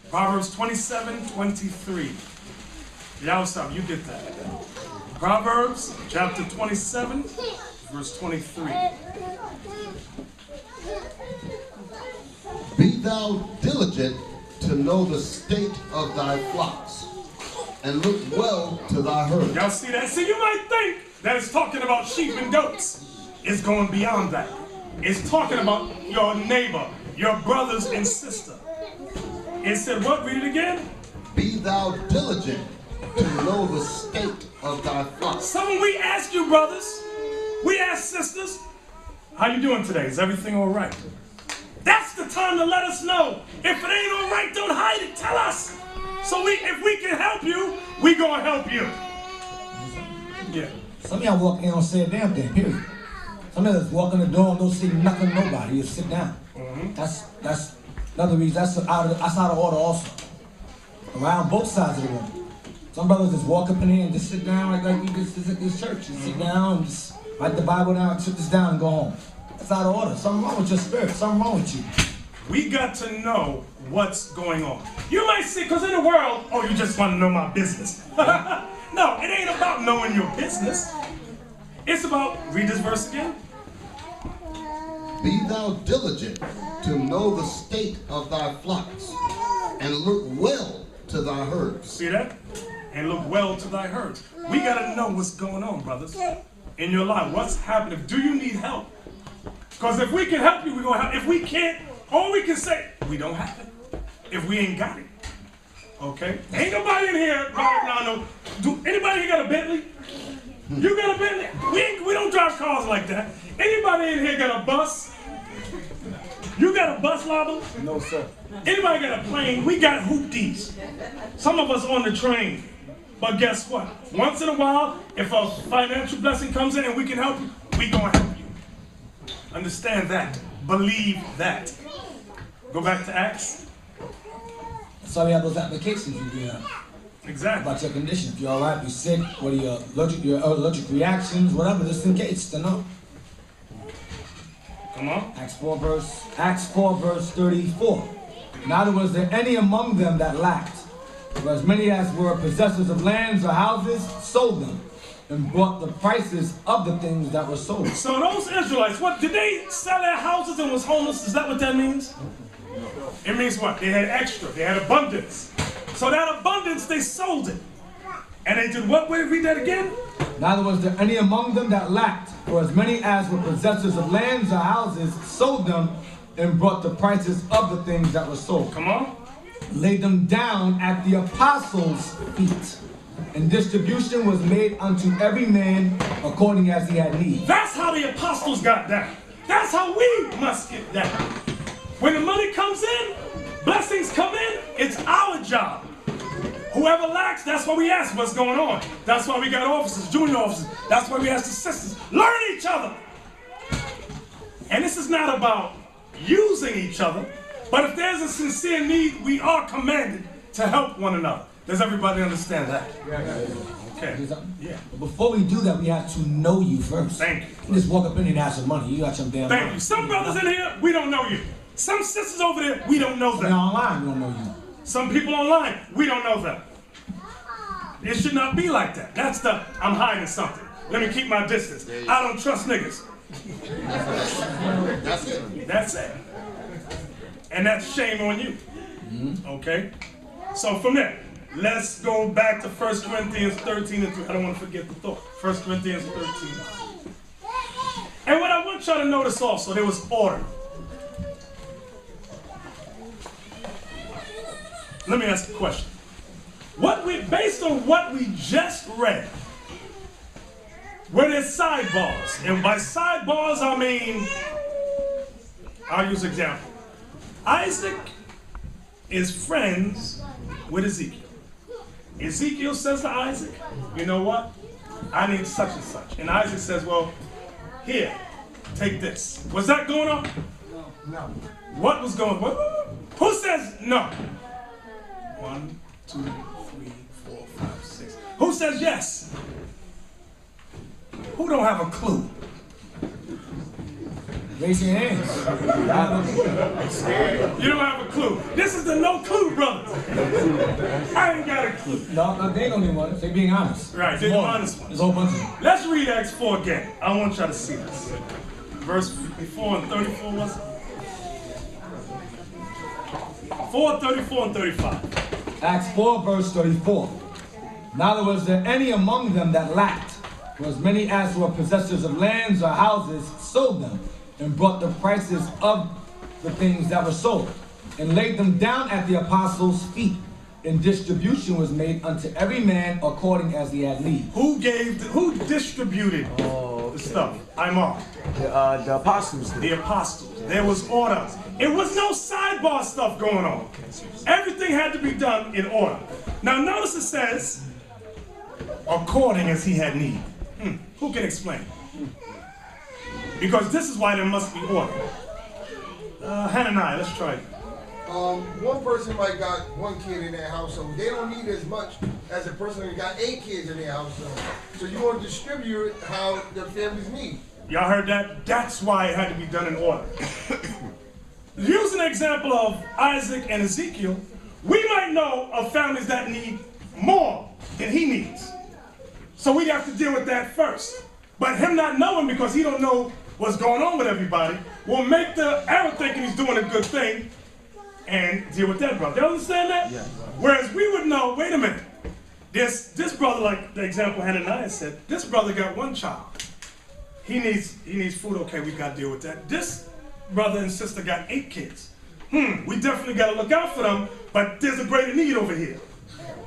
Proverbs 27:23. Y'all stop, you get that. Proverbs chapter 27, verse 23. Be thou diligent to know the state of thy flocks, and look well to thy herd. Y'all see that? See, you might think that it's talking about sheep and goats. It's going beyond that. It's talking about your neighbor, your brothers and sister. It said what? Read it again. Be thou diligent to know the state of thy flocks. So when we ask you, brothers, we ask sisters, how you doing today? Is everything all right? That's the time to let us know. If it ain't all right, don't hide it. Tell us. So if we can help you, we gonna help you. Yeah. Some of y'all walk in and don't say a damn thing, period. Some of us walk in the door and don't say nothing to nobody. You sit down. That's another reason. That's out of order also. Around both sides of the room. Some brothers just walk up in here and just sit down like we just at this church. Just sit down and just write the Bible down, sit this down and go home. That's out of order. Something wrong with your spirit. Something wrong with you. We got to know what's going on. You might say, because in the world, oh, you just want to know my business. No, it ain't about knowing your business. It's about, read this verse again. Be thou diligent to know the state of thy flocks, and look well to thy herds. See that? And look well to thy herds. We got to know what's going on, brothers, in your life. What's happening? Do you need help? Because if we can help you, we're going to help. If we can't, all we can say, we don't have it. If we ain't got it. Okay? Ain't nobody in here right now. Do anybody here got a Bentley? You got a Bentley? We don't drive cars like that. Anybody in here got a bus? You got a bus, Lava? No, sir. Anybody got a plane? We got hoopties. Some of us on the train. But guess what? Once in a while, if a financial blessing comes in and we can help you, we gonna help you. Understand that. Believe that. Go back to Acts. So we have those applications you do Exactly. about your condition. If you're all right, you're sick, what are your allergic reactions, whatever, just in case to know. Come on. Acts 4 verse 34. Neither was there any among them that lacked, for as many as were possessors of lands or houses sold them, and brought the prices of the things that were sold. So those Israelites, what did they sell their houses and was homeless? Is that what that means? It means what? They had extra. They had abundance. So that abundance, they sold it. And they did what? Wait, read that again. Neither was there any among them that lacked, for as many as were possessors of lands or houses sold them, and brought the prices of the things that were sold. Come on. Laid them down at the apostles' feet, and distribution was made unto every man according as he had need. That's how the apostles got down. That's how we must get down. When the money comes in, blessings come in, it's our job. Whoever lacks, that's why we ask what's going on. That's why we got officers, junior officers. That's why we ask the sisters. Learn each other. And this is not about using each other, but if there's a sincere need, we are commanded to help one another. Does everybody understand that? Okay. Yeah. But before we do that, we have to know you first. Thank you. You just walk up in here and ask for money. You got some damn Thank money. you. Some brothers in here, we don't know you. Some sisters over there, we don't know Some them. online, we don't know you. Some people online, we don't know them. It should not be like that. That's the, I'm hiding something. Let me keep my distance. I don't trust niggas. That's it. That's it. And that's shame on you. Okay? So from there, let's go back to 1 Corinthians 13 and 3. I don't want to forget the thought. 1 Corinthians 13. And what I want y'all to notice also, there was order. Let me ask a question. Based on what we just read, were there sidebars? And by sidebars, I mean, I'll use an example. Isaac is friends with Ezekiel. Ezekiel says to Isaac, you know what? I need such and such. And Isaac says, well, here, take this. Was that going on? No. What was going on? Who says no? 1, 2, 3, 4, 5, 6. Who says yes? Who don't have a clue? Raise your hands. You don't have a clue. This is the no clue brothers. I ain't got a clue. No, they don't even want it. They're being honest. Right, they're the honest ones. There's a whole bunch of them. Let's read Acts 4 again. I want y'all to see this. Verse 54 and 34 was it? 4, 34 and 35. Acts 4, verse 34. Neither was there any among them that lacked, for as many as were possessors of lands or houses sold them, and brought the prices of the things that were sold, and laid them down at the apostles' feet. And distribution was made unto every man according as he had need. Who distributed the stuff? The apostles did. The apostles. There was order. It was no sidebar stuff going on. Everything had to be done in order. Now notice it says, according as he had need. Who can explain? Because this is why there must be order. Hananiah, let's try it. One person might got one kid in their household. They don't need as much as a person who got 8 kids in their household. So you want to distribute how the families need. Y'all heard that? That's why it had to be done in order. Use an example of Isaac and Ezekiel. We might know of families that need more than he needs. So we have to deal with that first. But him not knowing because he don't know what's going on with everybody will make the error thinking he's doing a good thing and deal with that brother. You understand that? Yeah. Whereas we would know, wait a minute, this brother, like the example Hananiah said, this brother got 1 child. He needs food, okay, we got to deal with that. This brother and sister got 8 kids. We definitely got to look out for them, but there's a greater need over here.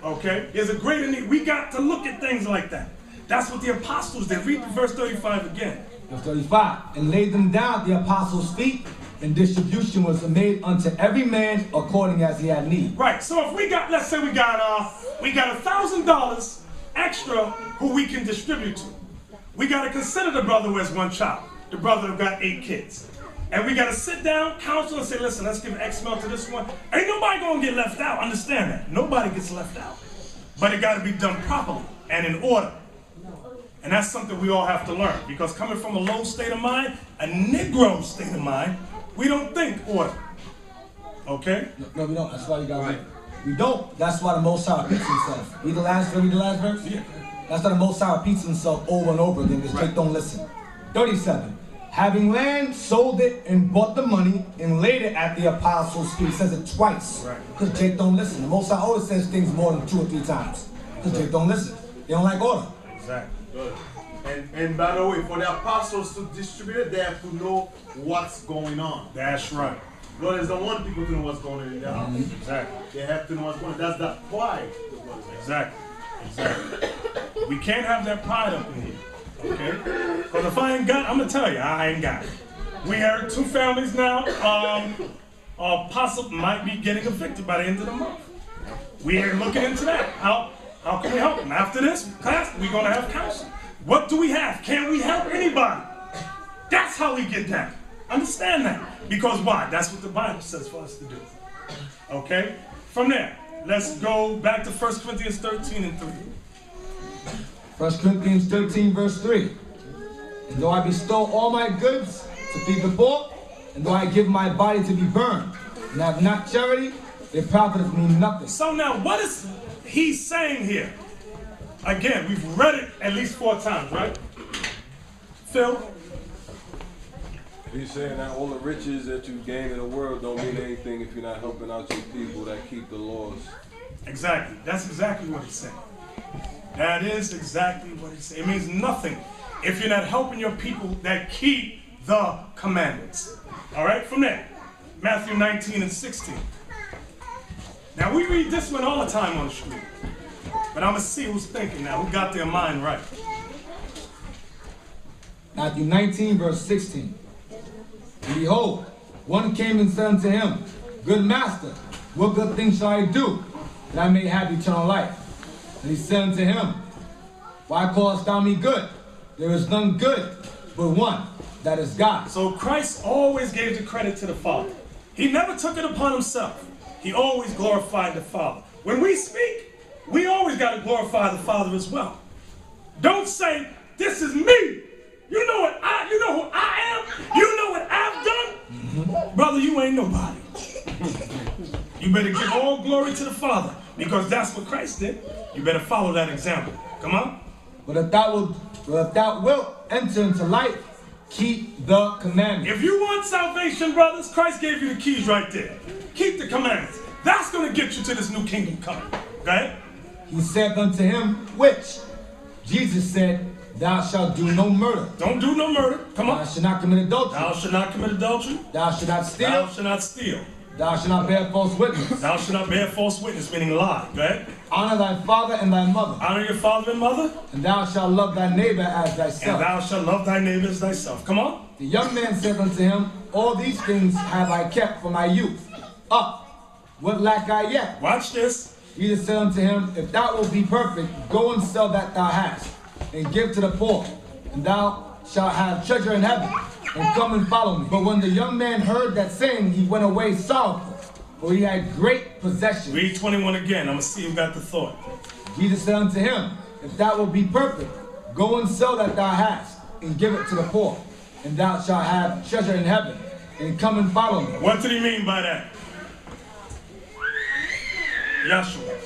Okay? There's a greater need. We got to look at things like that. That's what the apostles did. Read verse 35 again. Verse 35. And laid them down at the apostles' feet, and distribution was made unto every man according as he had need. Right. So if we got, let's say we got $1,000 extra who we can distribute to. We got to consider the brother who has 1 child, the brother who got 8 kids. And we got to sit down, counsel, and say, listen, let's give X amount to this one. Ain't nobody going to get left out. Understand that. Nobody gets left out. But it got to be done properly and in order. And that's something we all have to learn. Because coming from a low state of mind, a Negro state of mind, we don't think order. Okay? No, we don't. That's why you got right. We don't. That's why the Most High repeats himself. Read the last verse. Yeah. That's why the Most High repeats himself over and over again because Jake don't listen. 37. Having land, sold it, and bought the money, and laid it at the apostles' feet. He says it twice. Because Jake don't listen. The Most High always says things more than 2 or 3 times. Because Jake don't listen. They don't like order. Exactly. Good. And by the way, for the apostles to distribute it, they have to know what's going on. That's right. Brothers don't want people to know what's going on in their house. Exactly. They have to know what's going on. That's that pride. Exactly. We can't have that pride up in here. Okay? Because if I ain't got, I'm going to tell you, I ain't got it. We heard 2 families now possibly might be getting evicted by the end of the month. We are looking into that. How can we help them? After this class, we're going to have counseling. What do we have? Can we help anybody? That's how we get down. Understand that. Because why? That's what the Bible says for us to do. Okay? From there, let's go back to 1 Corinthians 13 and 3. 1 Corinthians 13, verse 3. And though I bestow all my goods to feed the poor, and though I give my body to be burned, and have not charity, it profiteth me nothing. So now, what is he saying here? Again, we've read it at least 4 times, right? Phil? He's saying that all the riches that you gain in the world don't mean anything if you're not helping out your people that keep the laws. Exactly. That's exactly what he's saying. That is exactly what he's saying. It means nothing if you're not helping your people that keep the commandments. All right? From there, Matthew 19 and 16. Now, we read this one all the time on the street. But I'm going to see who's thinking now, who got their mind right. Matthew 19, verse 16. And behold, one came and said unto him, Good master, what good thing shall I do, that I may have eternal life? And he said unto him, Why callest thou me good? There is none good but one, that is God. So Christ always gave the credit to the Father. He never took it upon himself. He always glorified the Father. When we speak, we always got to glorify the Father as well. Don't say, this is me. You know who I am. You know what I've Brother, you ain't nobody. You better give all glory to the Father, because that's what Christ did. You better follow that example. Come on. But if thou wilt enter into life, keep the commandments. If you want salvation, brothers, Christ gave you the keys right there. Keep the commandments. That's going to get you to this new kingdom coming. Okay? He said unto him, which? Jesus said, thou shalt do no murder. Don't do no murder. Come on. Thou shalt not commit adultery. Thou shalt not commit adultery. Thou shalt not steal. Thou shalt not steal. Thou shalt not bear false witness. Thou shalt not bear false witness, meaning lie. Okay? Honor thy father and thy mother. Honor your father and mother. And thou shalt love thy neighbor as And thyself. thou shalt love thy neighbor as thyself. Come on. The young man said unto him, all these things have I kept from my youth. Up, what lack I yet? Watch this. Jesus said unto him, if thou wilt be perfect, go and sell that thou hast, and give to the poor, and thou shalt have treasure in heaven, and come and follow me. But when the young man heard that saying, he went away sorrowful, for he had great possessions. Read 21 again. I'm going to see who got the thought. Jesus said unto him, if thou wilt be perfect, go and sell that thou hast, and give it to the poor, and thou shalt have treasure in heaven, and come and follow me. What did he mean by that? Yahshua.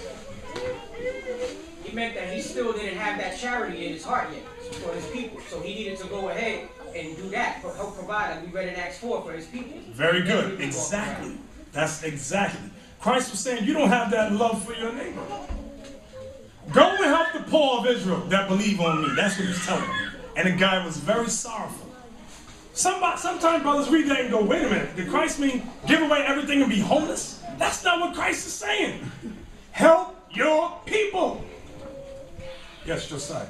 He meant that he still didn't have that charity in his heart yet for his people. So he needed to go ahead and do that, help provide, like we read in Acts 4, for his people. Very good. Exactly. That's exactly. Christ was saying you don't have that love for your neighbor. Go and help the poor of Israel that believe on me. That's what he's telling them. And the guy was very sorrowful. Sometimes brothers read that and go, wait a minute. Did Christ mean give away everything and be homeless? That's not what Christ is saying. Help your people. Yes, Josiah.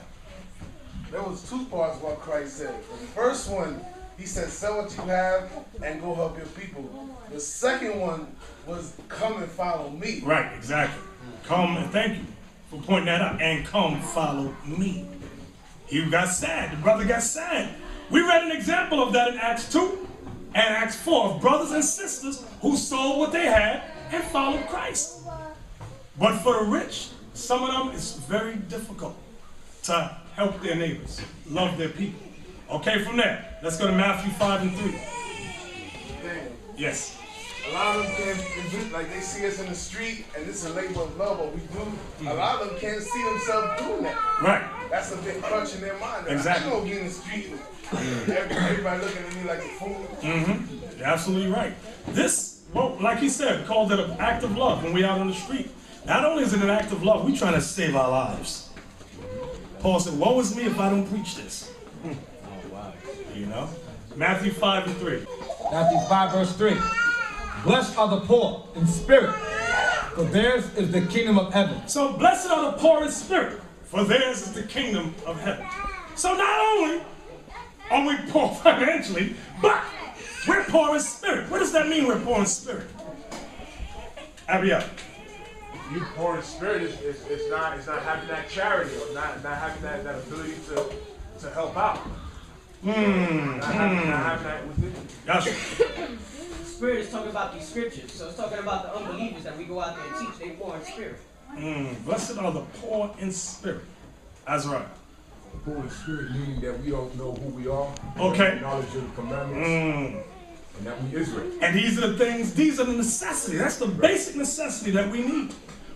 There was two parts what Christ said. The first one, he said, sell what you have and go help your people. The second one was come and follow me. Right, exactly. Come, and thank you for pointing that out. And come follow me. He got sad. The brother got sad. We read an example of that in Acts 2 and Acts 4 of brothers and sisters who sold what they had and followed Christ. But for the rich, some of them, it's very difficult to help their neighbors, love their people. Okay, from there, let's go to Matthew 5 and 3. Damn. Yes. A lot of them can't, like they see us in the street and this is a labor of love, what we do. A lot of them can't see themselves doing that. Right. That's a big crutch in their mind. Exactly. I don't get in the street. Everybody looking at me like a fool. Mm-hmm. You're absolutely right. This, well, like he said, called it an act of love when we're out on the street. Not only is it an act of love, we're trying to save our lives. Paul said, woe is me if I don't preach this. You know? Matthew 5 and 3. Matthew 5 verse 3. Blessed are the poor in spirit, for theirs is the kingdom of heaven. So blessed are the poor in spirit, for theirs is the kingdom of heaven. So not only are we poor financially, but we're poor in spirit. What does that mean we're poor in spirit? Abiel. You poor in spirit is not having that charity or not having that ability to help out. Not having that within you. Gotcha. Spirit is talking about these scriptures. So it's talking about the unbelievers that we go out there and teach. They poor in spirit. Blessed are the poor in spirit. That's right. Poor in spirit, meaning that we don't know who we are. Okay. Knowledge of the commandments. And that we Israel. And these are the things, these are the necessity. That's the basic necessity that we need.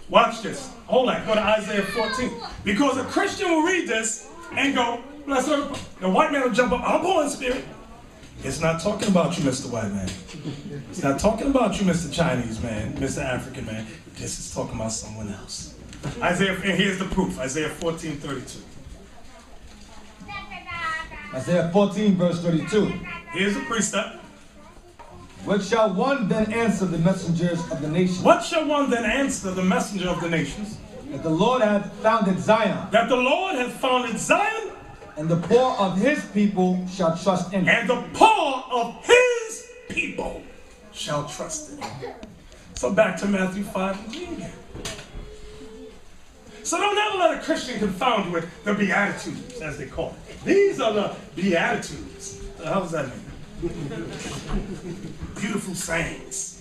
Watch this. Hold on. Go to Isaiah 14. Because a Christian will read this and go, blessed are the white man will jump up, I'm poor in spirit. It's not talking about you, Mr. White Man. It's not talking about you, Mr. Chinese man, Mr. African man. This is talking about someone else. Isaiah, and here's the proof. Isaiah 14:32. Isaiah 14 verse 32. Here's the precept. What shall one then answer the messengers of the nations? What shall one then answer the messenger of the nations? That the Lord hath founded Zion, That the Lord hath founded Zion, and the poor of his people shall trust in it. and the poor of his people shall trust in him. So back to Matthew 5 again. So don't ever let a Christian confound you with the Beatitudes, as they call it. These are the Beatitudes. How does that mean? Beautiful sayings.